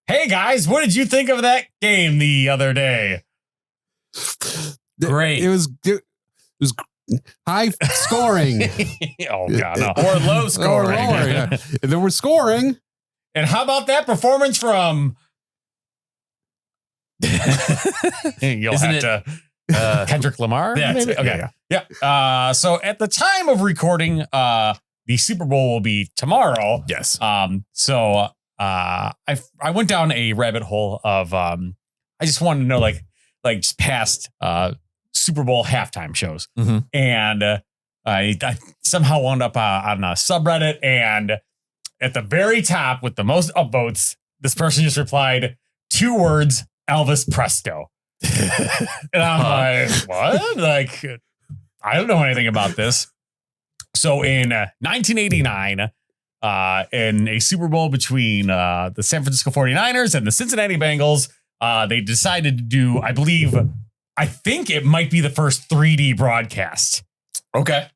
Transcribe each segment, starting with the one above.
Hey guys, what did you think of that game the other day? Great. It was high scoring. Oh god, no. Or low scoring. Yeah. There was scoring. And how about that performance from You'll Isn't have to Kendrick Lamar? That's maybe? it. Okay. Yeah. So at the time of recording, the Super Bowl will be tomorrow. Yes. So I went down a rabbit hole of I just wanted to know like just past Super Bowl halftime shows. Mm-hmm. And I somehow wound up on a subreddit, and at the very top with the most upvotes, this person just replied 2 words, Elvis Presto. And I'm like, what? Like, I don't know anything about this. So in 1989, in a Super Bowl between the San Francisco 49ers and the Cincinnati Bengals, they decided to do, I think it might be the first 3D broadcast. Okay.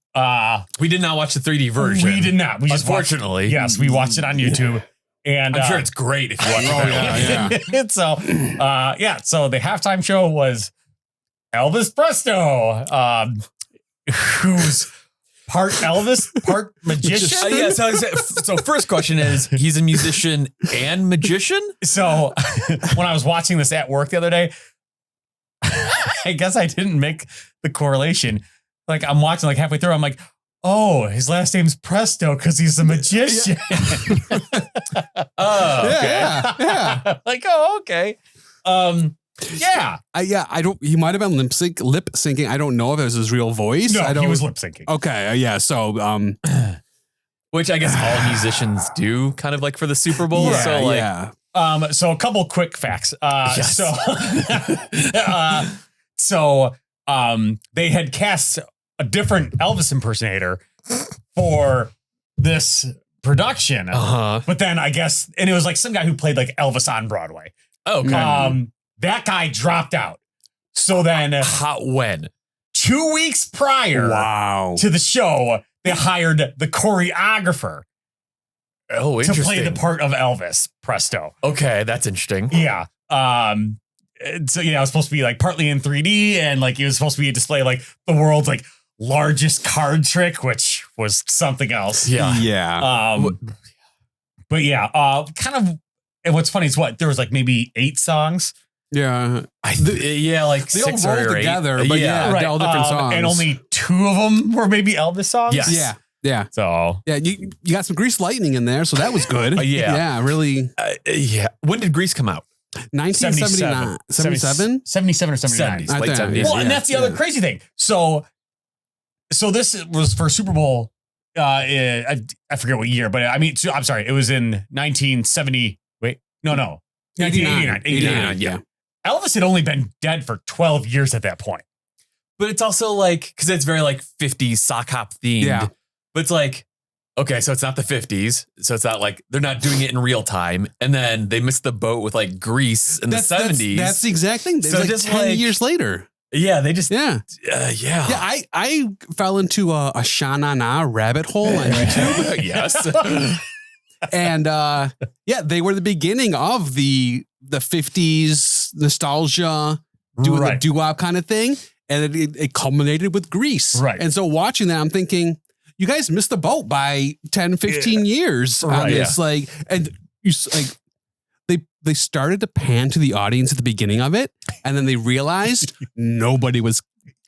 We did not watch the 3D version. We did not. We just Unfortunately. yes, we watched it on YouTube. And I'm sure it's great if you watch it. Yeah. So the halftime show was Elvis Presto, who's part Elvis, part magician. So first question is, he's a musician and magician? So when I was watching this at work the other day, I guess I didn't make the correlation. Like I'm watching like halfway through, I'm like, oh, his last name's Presto because he's a magician. Oh, okay. Yeah. Like, oh, okay. Yeah. I don't. He might have been lip syncing. I don't know if it was his real voice. No, I don't, he was lip syncing. Okay. Yeah. So Which I guess all musicians do, kind of like for the Super Bowl. Yeah, So like, yeah. So a couple quick facts. Yes. So they had cast a different Elvis impersonator for this production. But then I guess, and it was like some guy who played like Elvis on Broadway. Okay. That guy dropped out. So then When? 2 weeks prior Wow. to the show, they hired the choreographer Oh, to interesting. play the part of Elvis Presto. Okay, that's interesting. Yeah. So it was supposed to be like partly in 3D, and like it was supposed to be a display like the world's like largest card trick, which was something else. Yeah. Yeah. But yeah, kind of. And what's funny is there was like maybe 8 songs. Yeah. Like They all 6 roll or 8 together, but yeah, Right. all different songs. And only 2 of them were maybe Elvis songs. Yes. Yeah. Yeah. So Yeah. You got some Grease Lightning in there, so that was good. Yeah. Yeah. Really. Yeah. When did Grease come out? 1979. 77? 77 or 79. 70s, I late think. 70s. Well, and that's the other Yeah. crazy thing. So this was for Super Bowl. I forget what year, but I mean, I'm sorry. It was in 1970. Wait, no. 1989. 89. Yeah. Elvis had only been dead for 12 years at that point. But it's also like, because it's very like 50s sock hop themed. Yeah. But it's like, okay, so it's not the 50s. So it's not like they're not doing it in real time. And then they missed the boat with like Grease in the 70s. That's the exact thing. So Like just 10 like- years later. Yeah, they just, Yeah. yeah. Yeah. I fell into a Sha-na-na rabbit hole on YouTube. Yes. And yeah, they were the beginning of the 50s nostalgia, doing Right. the doo-wop kind of thing. And it culminated with Grease. Right. And so watching that, I'm thinking, you guys missed the boat by 10, 15 years on Right, this. Like, and you like they started to pan to the audience at the beginning of it, and then they realized nobody was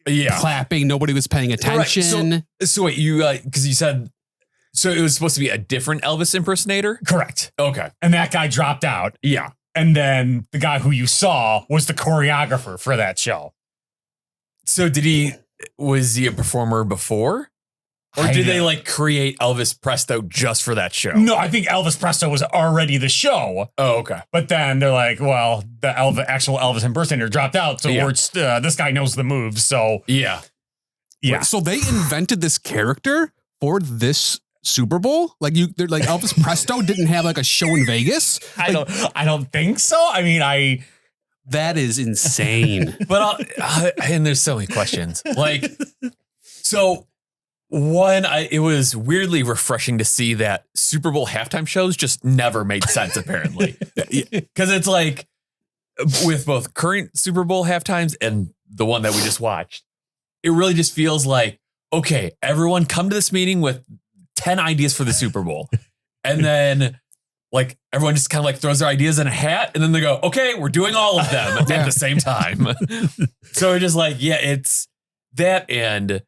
clapping, nobody was paying attention. Right. So wait, you, because you said, so it was supposed to be a different Elvis impersonator? Correct. Okay. And that guy dropped out. Yeah. And then the guy who you saw was the choreographer for that show. So was he a performer before? Or I did they don't- like create Elvis Presto just for that show? No, I think Elvis Presto was already the show. Oh, okay. But then they're like, well, the actual Elvis impersonator dropped out. So Yeah. this guy knows the moves. So Yeah. yeah. So they invented this character for this Super Bowl? Like they're like Elvis Presto didn't have like a show in Vegas? I don't think so. I mean, That is insane. But and there's so many questions. Like, so One, it was weirdly refreshing to see that Super Bowl halftime shows just never made sense, apparently. Because it's like, with both current Super Bowl halftimes and the one that we just watched, it really just feels like, okay, everyone come to this meeting with 10 ideas for the Super Bowl. And then like everyone just kind of like throws their ideas in a hat and then they go, okay, we're doing all of them at the same time. So we're just like, yeah, it's that. And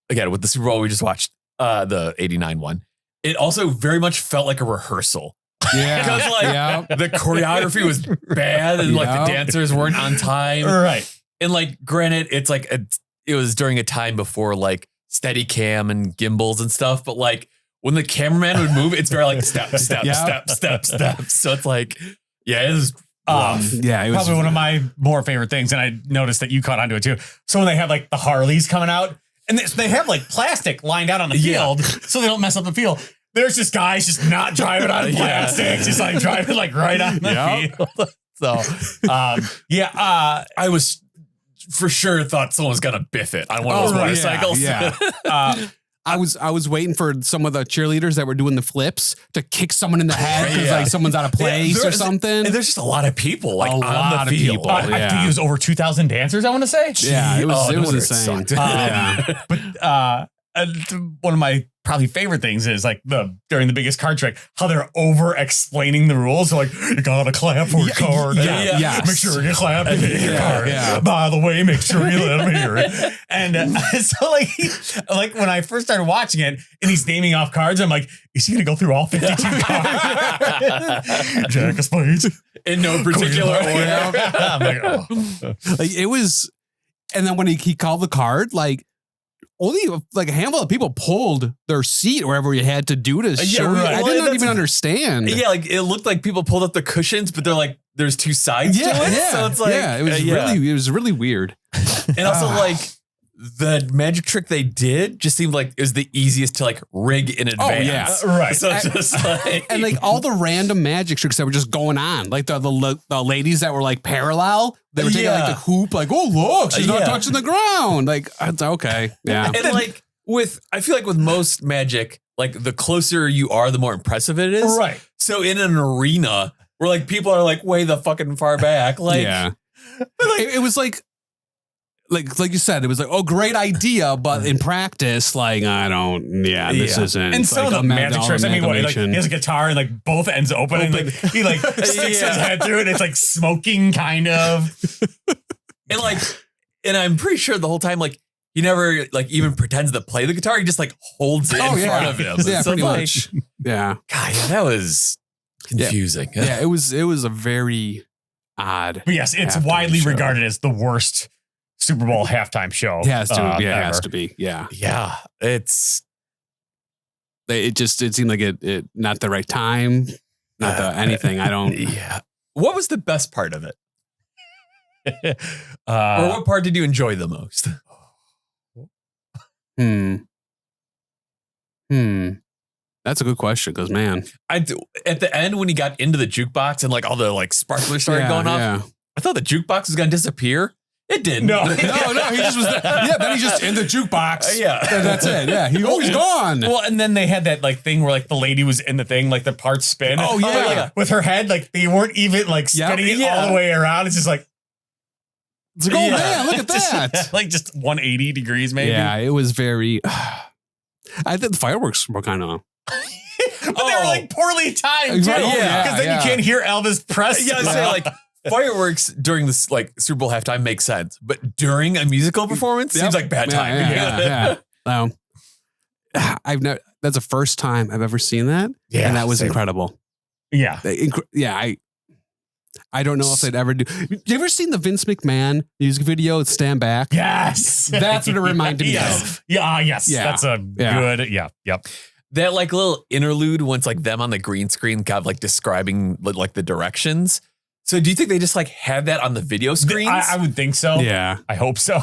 again, with the Super Bowl we just watched, the 89 one, it also very much felt like a rehearsal. Yeah. Because like the choreography was bad and like the dancers weren't on time. Right. And like, granted, it's like it was during a time before like Steadicam and gimbals and stuff, but like when the cameraman would move, it's very like step. So it's like, yeah, it was rough. Yeah, it was probably one of my more favorite things. And I noticed that you caught onto it too. So when they have like the Harleys coming out and they have like plastic lined out on the field so they don't mess up the field. There's just guys just not driving on plastic, just like driving like right on the field. So, I was for sure thought someone was gonna biff it on one of those motorcycles. Yeah. I was waiting for some of the cheerleaders that were doing the flips to kick someone in the head because like someone's out of place or something. And there's just a lot of people like on lot the of field. people. I think it was over 2,000 dancers, I want to say. Yeah, it was insane. But one of my probably favorite things is like during the biggest card trick, how they're over explaining the rules. So like, you gotta clap for your card. Make sure you clap to get your card. By the way, make sure you let them hear it. And so like when I first started watching it and he's naming off cards, I'm like, is he gonna go through all 52 cards? Jack of spades. In no particular order. I'm like, oh. Like it was, and then when he called the card, like only like a handful of people pulled their seat wherever you had to do to show. I did not even understand. Yeah, like it looked like people pulled up the cushions, but they're like, there's two sides to it. So it's like, it was really weird. And also like the magic trick they did just seemed like it was the easiest to like rig in advance. Right. So it's just like, and like all the random magic tricks that were just going on, like the ladies that were like parallel, they were taking like the hoop, like, oh look, she's not touching the ground. Like, it's okay. Yeah. And like I feel like with most magic, like the closer you are, the more impressive it is. Right. So in an arena where like people are like way the fucking far back, like, it was like you said, it was like, oh, great idea, but in practice, like, this isn't. And some of the magic tricks, I mean, what, like, he has a guitar and like both ends open and like he like sticks his head through it and it's like smoking kind of. And I'm pretty sure the whole time, like, he never like even pretends to play the guitar. He just like holds it in front of him. Yeah, so pretty like, much. Yeah. God, that was confusing. Yeah, it was a very odd. But yes, it's widely regarded as the worst Super Bowl halftime show. It has to be. Yeah. Yeah. It seemed like it not the right time, not anything. I don't. Yeah. What was the best part of it? Or what part did you enjoy the most? That's a good question because, man, at the end when he got into the jukebox and like all the like sparklers started going off, I thought the jukebox was going to disappear. It didn't. No, he just was there. Yeah, then he's just in the jukebox. Yeah. And that's it. Yeah, he's gone. Well, and then they had that like thing where like the lady was in the thing, like the parts spin. Oh, yeah. But, like, with her head, like they weren't even like spinning it all the way around. It's just like, it's like, oh man, look at that. Like just 180 degrees maybe. Yeah, it was very, I think the fireworks were kind of. But they were like poorly timed too. Because then you can't hear Elvis Presley. Yeah, I say like fireworks during this like Super Bowl halftime makes sense, but during a musical performance seems like bad time. I've never. That's the first time I've ever seen that, and that was incredible. Yeah, I don't know if they'd ever do. You ever seen the Vince McMahon music video? Stand Back. Yes, that's what it reminded me of. Yes. That's a good. Yep. That like little interlude once like them on the green screen kind of like describing like the directions. So do you think they just like had that on the video screens? I would think so. Yeah. I hope so.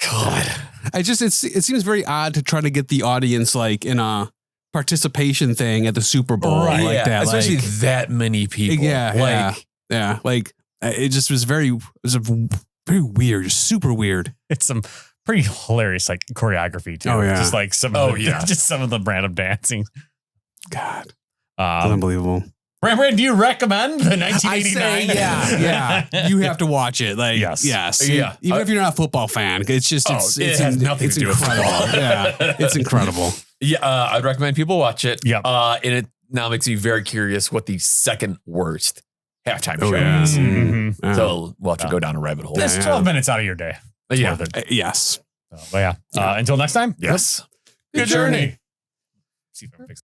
God. It seems very odd to try to get the audience like in a participation thing at the Super Bowl like that. Especially that many people. Like it just was very weird, just super weird. It's some pretty hilarious like choreography too. Oh, yeah. Just like some of just some of the random dancing. God. Unbelievable. Brandon, do you recommend the 1989? I say, yeah. You have to watch it. Like, yes. Yeah. Even if you're not a football fan, it's just, it has nothing to do with football. Yeah. It's incredible. Yeah. I'd recommend people watch it. Yeah. And it now makes me very curious what the second worst halftime show yeah. is. Mm-hmm. So we'll have to go down a rabbit hole. There's 12 minutes out of your day. Yeah. Yes. But until next time. Yes. Good journey. See if I can fix